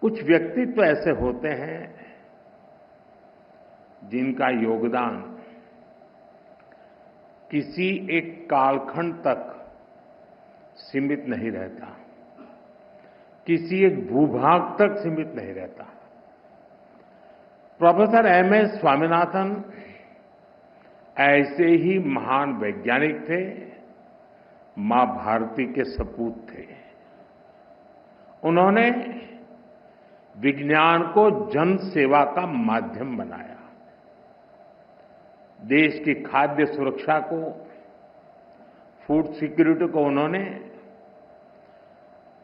कुछ व्यक्तित्व ऐसे होते हैं जिनका योगदान किसी एक कालखंड तक सीमित नहीं रहता, किसी एक भूभाग तक सीमित नहीं रहता। प्रोफेसर एमएस स्वामीनाथन ऐसे ही महान वैज्ञानिक थे, मां भारती के सपूत थे। उन्होंने विज्ञान को जन सेवा का माध्यम बनाया। देश की खाद्य सुरक्षा को, फूड सिक्योरिटी को उन्होंने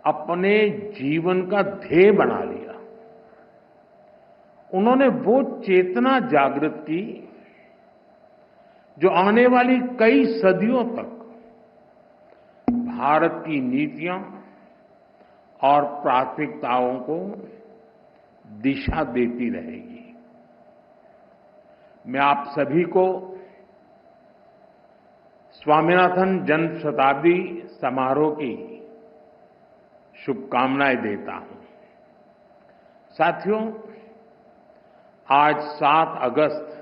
अपने जीवन का ध्येय बना लिया। उन्होंने वो चेतना जागृत की जो आने वाली कई सदियों तक भारत की नीतियां और प्राथमिकताओं को दिशा देती रहेगी। मैं आप सभी को स्वामीनाथन जन्म शताब्दी समारोह की शुभकामनाएं देता हूं। साथियों, आज 7 अगस्त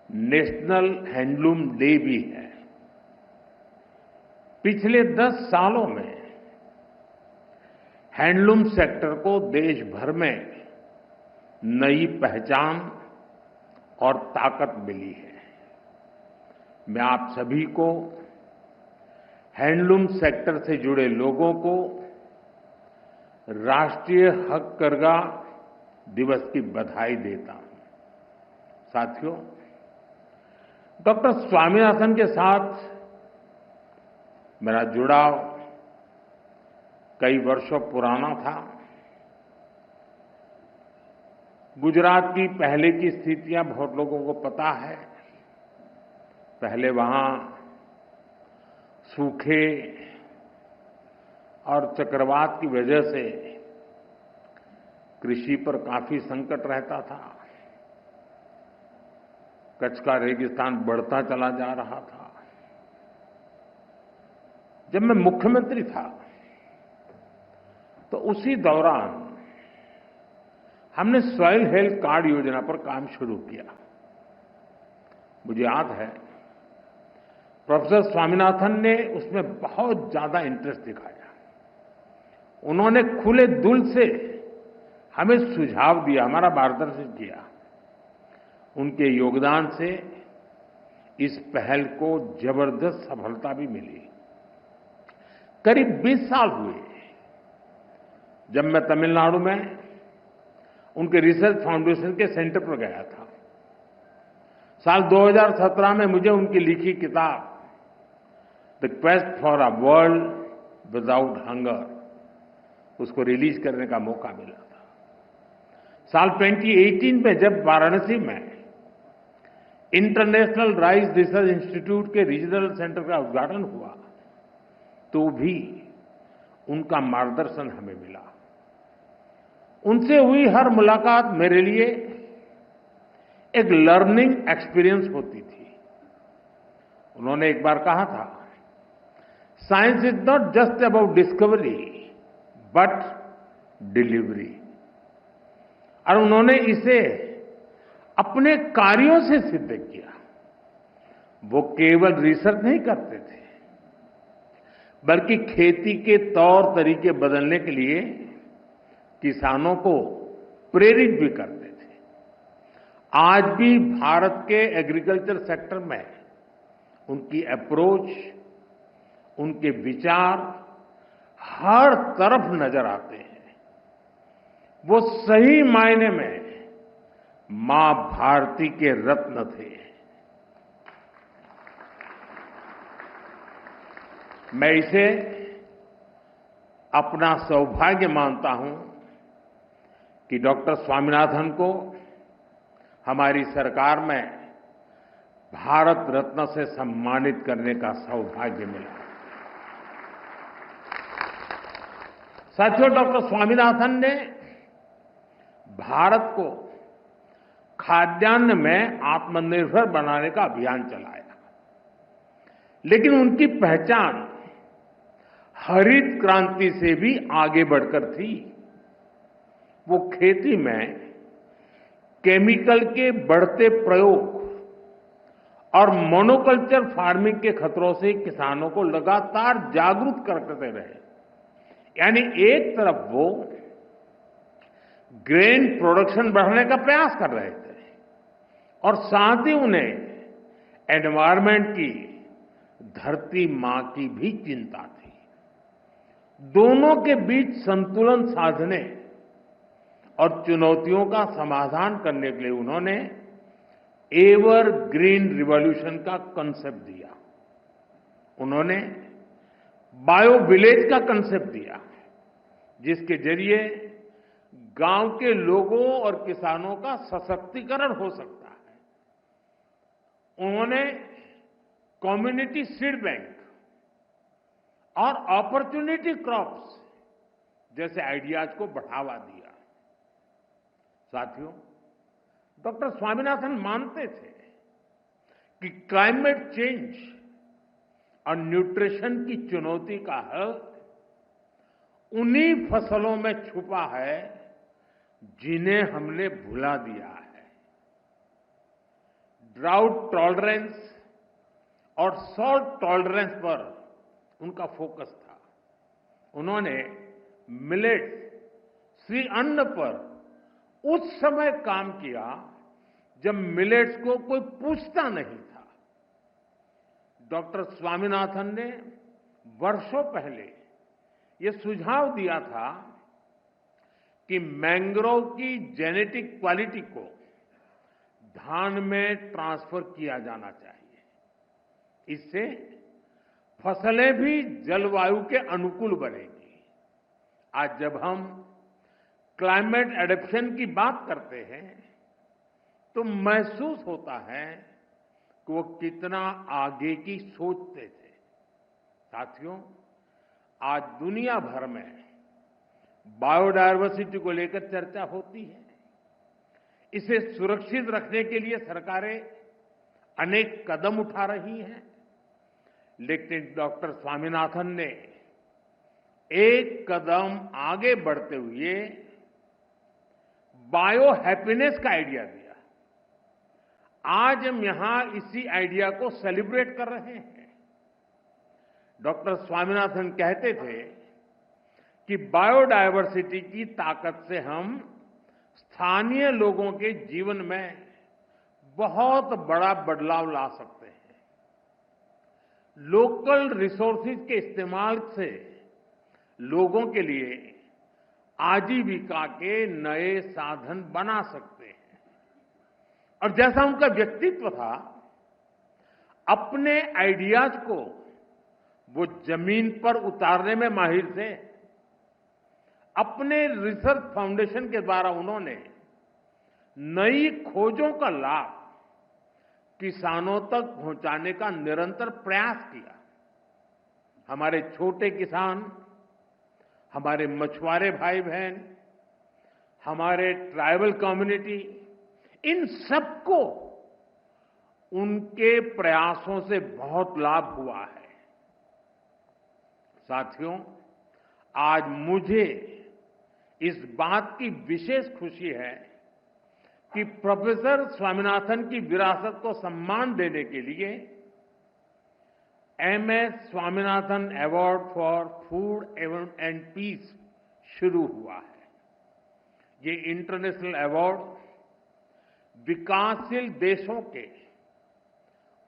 नेशनल हैंडलूम डे भी है। पिछले 10 सालों में हैंडलूम सेक्टर को देश भर में नई पहचान और ताकत मिली है। मैं आप सभी को हैंडलूम सेक्टर से जुड़े लोगों को राष्ट्रीय हथकरघा दिवस की बधाई देता हूं। साथियों, डॉक्टर स्वामीनाथन के साथ मेरा जुड़ाव कई वर्षों पुराना था। गुजरात की पहले की स्थितियां बहुत लोगों को पता है। पहले वहां सूखे और चक्रवात की वजह से कृषि पर काफी संकट रहता था। कच्छ का रेगिस्तान बढ़ता चला जा रहा था। जब मैं मुख्यमंत्री था तो उसी दौरान हमने सॉइल हेल्थ कार्ड योजना पर काम शुरू किया। मुझे याद है प्रोफेसर स्वामीनाथन ने उसमें बहुत ज्यादा इंटरेस्ट दिखाया। उन्होंने खुले दिल से हमें सुझाव दिया, हमारा मार्गदर्शन किया। उनके योगदान से इस पहल को जबरदस्त सफलता भी मिली। करीब 20 साल हुए जब मैं तमिलनाडु में उनके रिसर्च फाउंडेशन के सेंटर पर गया था। साल 2017 में मुझे उनकी लिखी किताब the quest for a world without hunger उसको रिलीज करने का मौका मिला था। साल 2018 में जब वाराणसी में इंटरनेशनल राइस रिसर्च इंस्टीट्यूट के रीजनल सेंटर का उद्घाटन हुआ तो भी उनका मार्गदर्शन हमें मिला। उनसे हुई हर मुलाकात मेरे लिए एक लर्निंग एक्सपीरियंस होती थी। उन्होंने एक बार कहा था, science is not just about discovery but delivery. और उन्होंने इसे अपने कार्यों से सिद्ध किया। वो केवल रिसर्च नहीं करते थे बल्कि खेती के तौर तरीके बदलने के लिए किसानों को प्रेरित भी करते थे। आज भी भारत के एग्रीकल्चर सेक्टर में उनकी अप्रोच, उनके विचार हर तरफ नजर आते हैं। वो सही मायने में मां भारती के रत्न थे। मैं इसे अपना सौभाग्य मानता हूं कि डॉक्टर स्वामीनाथन को हमारी सरकार में भारत रत्न से सम्मानित करने का सौभाग्य मिला। साथियों, डॉक्टर स्वामीनाथन ने भारत को खाद्यान्न में आत्मनिर्भर बनाने का अभियान चलाया। लेकिन उनकी पहचान हरित क्रांति से भी आगे बढ़कर थी। वो खेती में केमिकल के बढ़ते प्रयोग और मोनोकल्चर फार्मिंग के खतरों से किसानों को लगातार जागरूक करते रहे। यानी एक तरफ वो ग्रेन प्रोडक्शन बढ़ाने का प्रयास कर रहे थे और साथ ही उन्हें एनवायरमेंट की, धरती मां की भी चिंता थी। दोनों के बीच संतुलन साधने और चुनौतियों का समाधान करने के लिए उन्होंने एवर ग्रीन रिवॉल्यूशन का कंसेप्ट दिया। उन्होंने बायो विलेज का कंसेप्ट दिया, जिसके जरिए गांव के लोगों और किसानों का सशक्तिकरण हो सकता है। उन्होंने कम्युनिटी सीड बैंक और अपॉर्चुनिटी क्रॉप्स जैसे आइडियाज को बढ़ावा दिया। साथियों, डॉक्टर स्वामीनाथन मानते थे कि क्लाइमेट चेंज और न्यूट्रिशन की चुनौती का हल उन्हीं फसलों में छुपा है जिन्हें हमने भुला दिया है। ड्राउट टॉलरेंस और सॉल्ट टॉलरेंस पर उनका फोकस था। उन्होंने मिलेट्स, श्री अन्न पर उस समय काम किया जब मिलेट्स को कोई पूछता नहीं था। डॉक्टर स्वामीनाथन ने वर्षों पहले ये सुझाव दिया था कि मैंग्रोव की जेनेटिक क्वालिटी को धान में ट्रांसफर किया जाना चाहिए। इससे फसलें भी जलवायु के अनुकूल बनेगी। आज जब हम क्लाइमेट एडेप्शन की बात करते हैं तो महसूस होता है कि वो कितना आगे की सोचते थे। साथियों, आज दुनिया भर में बायोडायवर्सिटी को लेकर चर्चा होती है। इसे सुरक्षित रखने के लिए सरकारें अनेक कदम उठा रही हैं, लेकिन डॉक्टर स्वामीनाथन ने एक कदम आगे बढ़ते हुए बायो हैप्पीनेस का आइडिया दिया। आज हम यहां इसी आइडिया को सेलिब्रेट कर रहे हैं। डॉक्टर स्वामीनाथन कहते थे कि बायोडायवर्सिटी की ताकत से हम स्थानीय लोगों के जीवन में बहुत बड़ा बदलाव ला सकते हैं। लोकल रिसोर्सेज के इस्तेमाल से लोगों के लिए आजीविका के नए साधन बना सकते हैं। और जैसा उनका व्यक्तित्व था, अपने आइडियाज को वो जमीन पर उतारने में माहिर थे। अपने रिसर्च फाउंडेशन के द्वारा उन्होंने नई खोजों का लाभ किसानों तक पहुंचाने का निरंतर प्रयास किया। हमारे छोटे किसान, हमारे मछुआरे भाई बहन, हमारे ट्राइबल कम्युनिटी, इन सबको उनके प्रयासों से बहुत लाभ हुआ है। साथियों, आज मुझे इस बात की विशेष खुशी है कि प्रोफेसर स्वामीनाथन की विरासत को सम्मान देने के लिए MS Swaminathan award for food and peace शुरू हुआ है। ये इंटरनेशनल अवार्ड विकासशील देशों के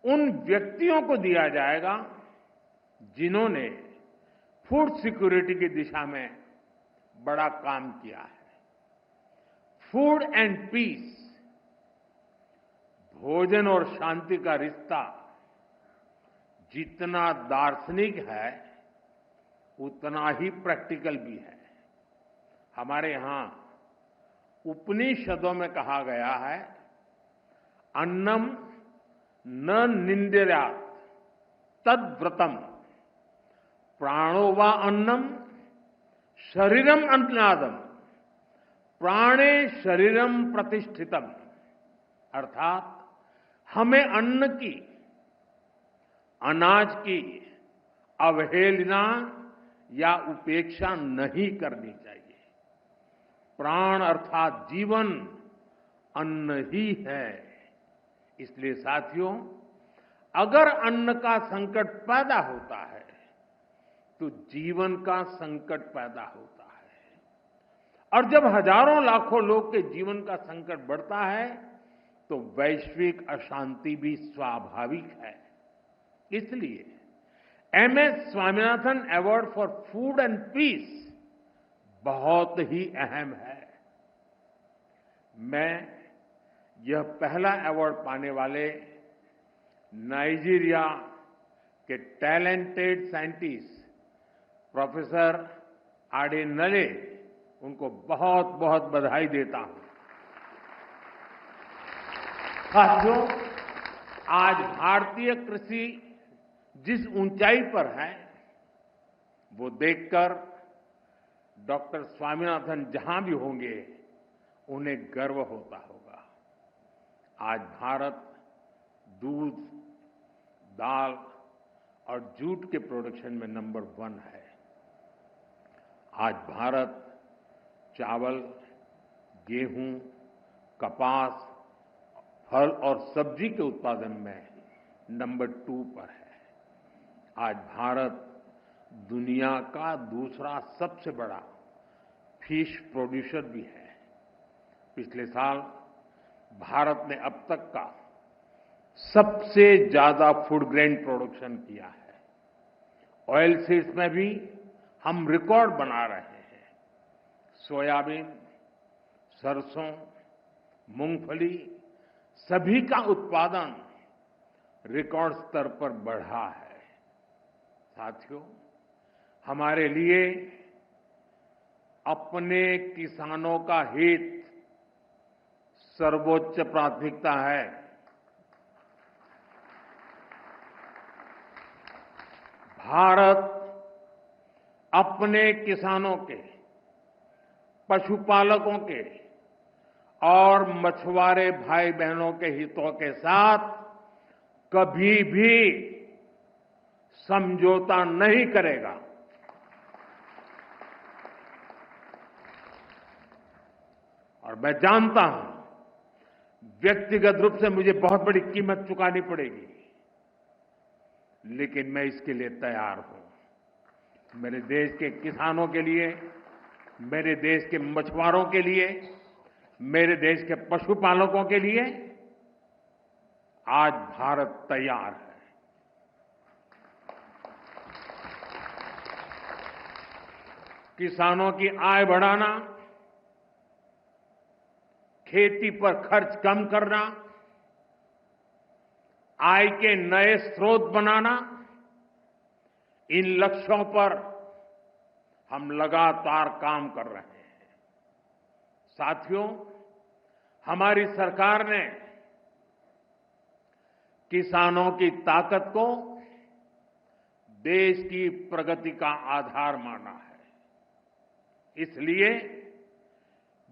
उन व्यक्तियों को दिया जाएगा जिन्होंने फूड सिक्योरिटी की दिशा में बड़ा काम किया है। फूड एंड पीस, भोजन और शांति का रिश्ता जितना दार्शनिक है उतना ही प्रैक्टिकल भी है। हमारे यहां उपनिषदों में कहा गया है, अन्नम न निंद्यात् तद व्रतम, प्राणो वा अन्नम शरीरम अन्नादम, प्राणे शरीरम प्रतिष्ठितम। अर्थात हमें अन्न की, अनाज की अवहेलना या उपेक्षा नहीं करनी चाहिए। प्राण अर्थात जीवन अन्न ही है। इसलिए साथियों, अगर अन्न का संकट पैदा होता है तो जीवन का संकट पैदा होता है, और जब हजारों लाखों लोग के जीवन का संकट बढ़ता है तो वैश्विक अशांति भी स्वाभाविक है। इसलिए MS Swaminathan award for food and peace बहुत ही अहम है। मैं यह पहला अवार्ड पाने वाले नाइजीरिया के टैलेंटेड साइंटिस्ट प्रोफेसर आडेनले, उनको बहुत बहुत बधाई देता हूं। साथियों, आज भारतीय कृषि जिस ऊंचाई पर है वो देखकर डॉक्टर स्वामीनाथन जहां भी होंगे उन्हें गर्व होता होगा। आज भारत दूध, दाल और जूट के प्रोडक्शन में नंबर 1 है। आज भारत चावल, गेहूं, कपास, फल और सब्जी के उत्पादन में नंबर 2 पर है। आज भारत दुनिया का दूसरा सबसे बड़ा फिश प्रोड्यूसर भी है। पिछले साल भारत ने अब तक का सबसे ज्यादा फूड ग्रेन प्रोडक्शन किया है। ऑयल सीड्स में भी हम रिकॉर्ड बना रहे हैं। सोयाबीन, सरसों, मूंगफली सभी का उत्पादन रिकॉर्ड स्तर पर बढ़ा है। साथियों, हमारे लिए अपने किसानों का हित सर्वोच्च प्राथमिकता है। भारत अपने किसानों के, पशुपालकों के और मछुआरे भाई बहनों के हितों के साथ कभी भी समझौता नहीं करेगा। और मैं जानता हूं व्यक्तिगत रूप से मुझे बहुत बड़ी कीमत चुकानी पड़ेगी, लेकिन मैं इसके लिए तैयार हूं। मेरे देश के किसानों के लिए, मेरे देश के मछुआरों के लिए, मेरे देश के पशुपालकों के लिए आज भारत तैयार है। किसानों की आय बढ़ाना, खेती पर खर्च कम करना, आय के नए स्रोत बनाना, इन लक्ष्यों पर हम लगातार काम कर रहे हैं। साथियों, हमारी सरकार ने किसानों की ताकत को देश की प्रगति का आधार माना है। इसलिए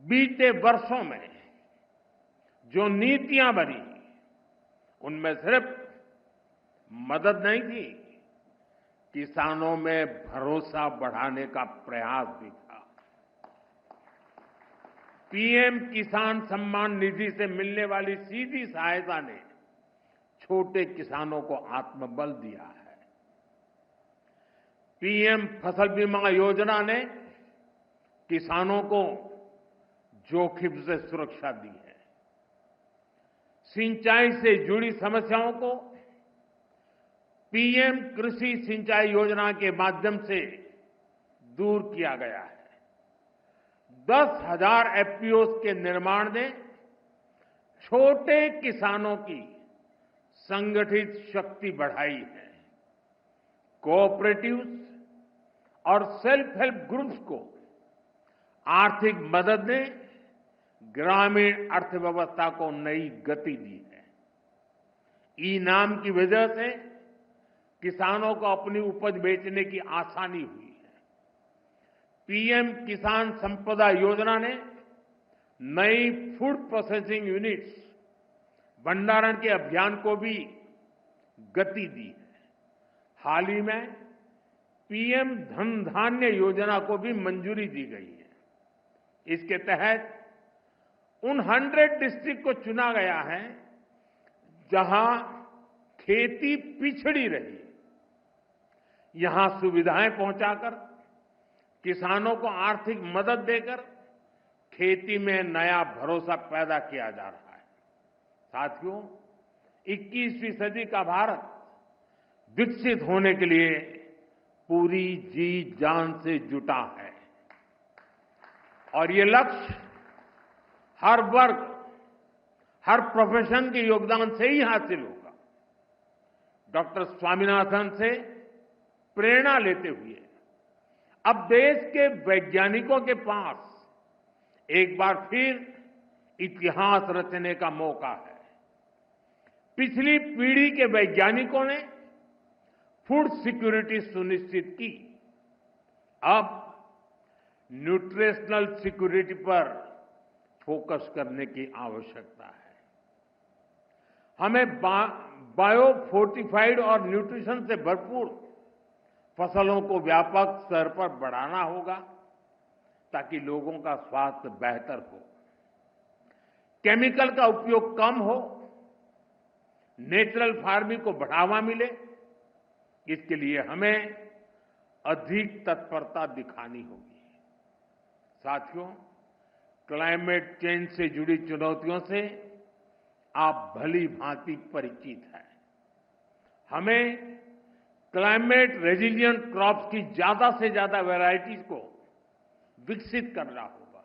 बीते वर्षों में जो नीतियां बनी, उनमें सिर्फ मदद नहीं थी, किसानों में भरोसा बढ़ाने का प्रयास भी था। पीएम किसान सम्मान निधि से मिलने वाली सीधी सहायता ने छोटे किसानों को आत्मबल दिया है। पीएम फसल बीमा योजना ने किसानों को जोखिम से सुरक्षा दी है। सिंचाई से जुड़ी समस्याओं को पीएम कृषि सिंचाई योजना के माध्यम से दूर किया गया है। 10,000 एफपीओ के निर्माण ने छोटे किसानों की संगठित शक्ति बढ़ाई है। कोऑपरेटिव्स और सेल्फ हेल्प ग्रुप्स को आर्थिक मदद ने ग्रामीण अर्थव्यवस्था को नई गति दी है। ई-नाम की वजह से किसानों को अपनी उपज बेचने की आसानी हुई है। पीएम किसान संपदा योजना ने नई फूड प्रोसेसिंग यूनिट्स, भंडारण के अभियान को भी गति दी है। हाल ही में पीएम धन धान्य योजना को भी मंजूरी दी गई है। इसके तहत उन 100 डिस्ट्रिक्ट को चुना गया है जहां खेती पिछड़ी रही। यहां सुविधाएं पहुंचाकर, किसानों को आर्थिक मदद देकर खेती में नया भरोसा पैदा किया जा रहा है। साथियों, 21वीं सदी का भारत विकसित होने के लिए पूरी जी जान से जुटा है और ये लक्ष्य हर वर्ग, हर प्रोफेशन के योगदान से ही हासिल होगा। डॉक्टर स्वामीनाथन से प्रेरणा लेते हुए अब देश के वैज्ञानिकों के पास एक बार फिर इतिहास रचने का मौका है। पिछली पीढ़ी के वैज्ञानिकों ने फूड सिक्योरिटी सुनिश्चित की। अब न्यूट्रिशनल सिक्योरिटी पर फोकस करने की आवश्यकता है। हमें बायो फोर्टिफाइड और न्यूट्रिशन से भरपूर फसलों को व्यापक स्तर पर बढ़ाना होगा ताकि लोगों का स्वास्थ्य बेहतर हो, केमिकल का उपयोग कम हो, नेचुरल फार्मिंग को बढ़ावा मिले। इसके लिए हमें अधिक तत्परता दिखानी होगी। साथियों, क्लाइमेट चेंज से जुड़ी चुनौतियों से आप भली भांति परिचित हैं। हमें क्लाइमेट रेजिलिएंट क्रॉप्स की ज्यादा से ज्यादा वैरायटीज को विकसित करना होगा।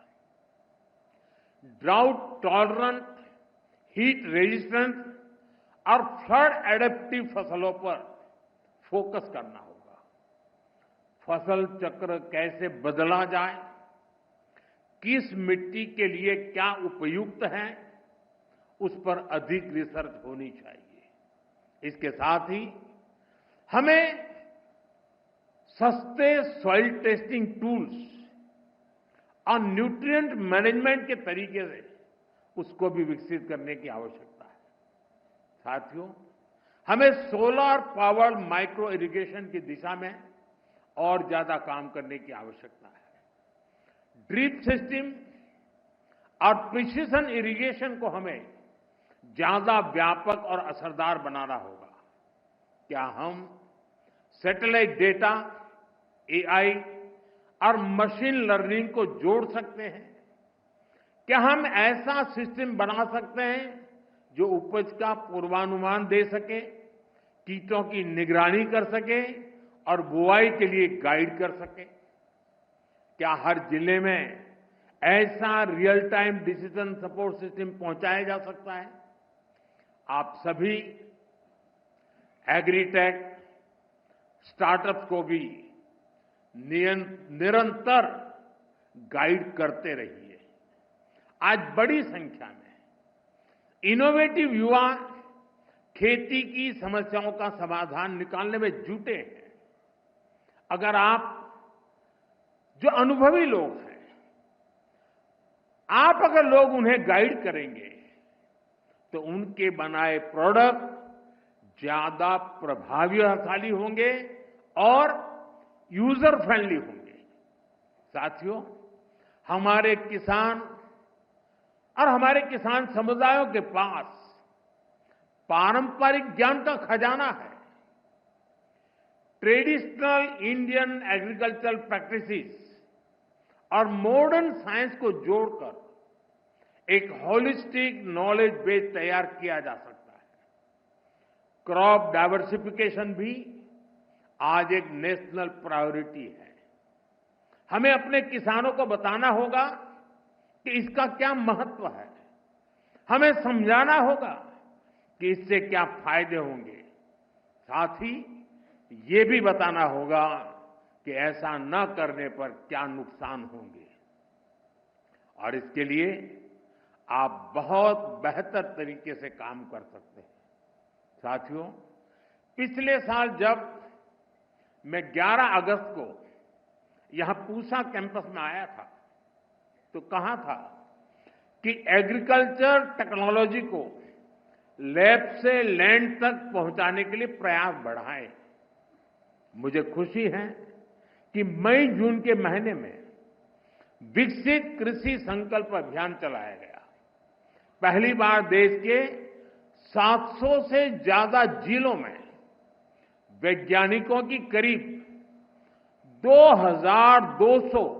ड्राउट टॉलरेंट, हीट रेजिस्टेंट और फ्लड एडेप्टिव फसलों पर फोकस करना होगा। फसल चक्र कैसे बदला जाए, किस मिट्टी के लिए क्या उपयुक्त है, उस पर अधिक रिसर्च होनी चाहिए। इसके साथ ही हमें सस्ते सॉइल टेस्टिंग टूल्स और न्यूट्रिएंट मैनेजमेंट के तरीके से उसको भी विकसित करने की आवश्यकता है। साथियों, हमें सोलर पावर्ड माइक्रो इरिगेशन की दिशा में और ज्यादा काम करने की आवश्यकता है। ड्रिप सिस्टम और प्रिसिशन इरिगेशन को हमें ज्यादा व्यापक और असरदार बनाना होगा। क्या हम सैटेलाइट डेटा, एआई और मशीन लर्निंग को जोड़ सकते हैं? क्या हम ऐसा सिस्टम बना सकते हैं जो उपज का पूर्वानुमान दे सके, कीटों की निगरानी कर सके और बुआई के लिए गाइड कर सके? क्या हर जिले में ऐसा real time decision support system पहुंचाया जा सकता है? आप सभी एग्रीटेक स्टार्टअप्स को भी निरंतर गाइड करते रहिए। आज बड़ी संख्या में इनोवेटिव युवा खेती की समस्याओं का समाधान निकालने में जुटे हैं। अगर आप जो अनुभवी लोग हैं, आप अगर लोग उन्हें गाइड करेंगे तो उनके बनाए प्रोडक्ट ज्यादा प्रभावशाली होंगे और यूजर फ्रेंडली होंगे। साथियों, हमारे किसान और हमारे किसान समुदायों के पास पारंपरिक ज्ञान का खजाना है। ट्रेडिशनल इंडियन एग्रीकल्चरल प्रैक्टिसेस और मॉडर्न साइंस को जोड़कर एक होलिस्टिक नॉलेज बेस तैयार किया जा सकता है। क्रॉप डाइवर्सिफिकेशन भी आज एक नेशनल प्रायोरिटी है। हमें अपने किसानों को बताना होगा कि इसका क्या महत्व है। हमें समझाना होगा कि इससे क्या फायदे होंगे। साथ ही ये भी बताना होगा कि ऐसा न करने पर क्या नुकसान होंगे। और इसके लिए आप बहुत बेहतर तरीके से काम कर सकते हैं। साथियों, पिछले साल जब मैं 11 अगस्त को यहां पूसा कैंपस में आया था तो कहा था कि एग्रीकल्चर टेक्नोलॉजी को लैब से लैंड तक पहुंचाने के लिए प्रयास बढ़ाएं। मुझे खुशी है कि मई जून के महीने में विकसित कृषि संकल्प अभियान चलाया गया। पहली बार देश के 700 से ज्यादा जिलों में वैज्ञानिकों की करीब 2200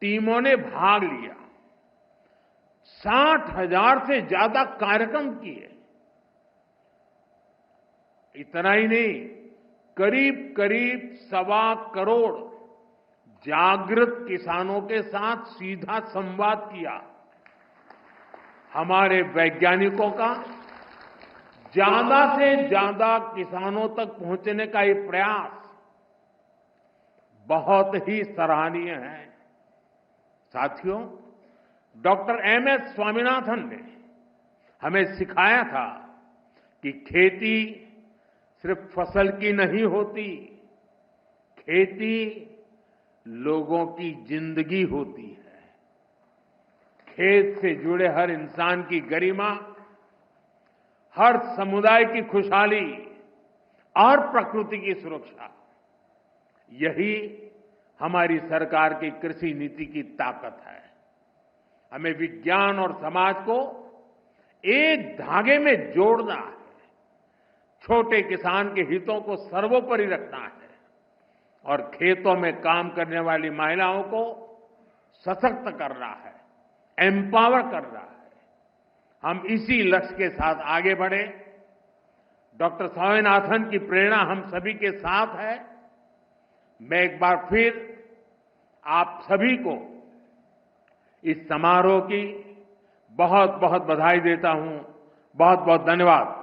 टीमों ने भाग लिया। 60,000 से ज्यादा कार्यक्रम किए। इतना ही नहीं, करीब करीब 1.25 करोड़ जागृत किसानों के साथ सीधा संवाद किया। हमारे वैज्ञानिकों का ज्यादा से ज्यादा किसानों तक पहुंचने का ये प्रयास बहुत ही सराहनीय है। साथियों, डॉक्टर एमएस स्वामीनाथन ने हमें सिखाया था कि खेती सिर्फ फसल की नहीं होती, खेती लोगों की जिंदगी होती है। खेत से जुड़े हर इंसान की गरिमा, हर समुदाय की खुशहाली और प्रकृति की सुरक्षा, यही हमारी सरकार की कृषि नीति की ताकत है। हमें विज्ञान और समाज को एक धागे में जोड़ना है। छोटे किसान के हितों को सर्वोपरि रखना है और खेतों में काम करने वाली महिलाओं को सशक्त करना है, एम्पावर करना है। हम इसी लक्ष्य के साथ आगे बढ़े। डॉक्टर स्वामीनाथन की प्रेरणा हम सभी के साथ है। मैं एक बार फिर आप सभी को इस समारोह की बहुत बहुत बधाई देता हूं। बहुत बहुत धन्यवाद।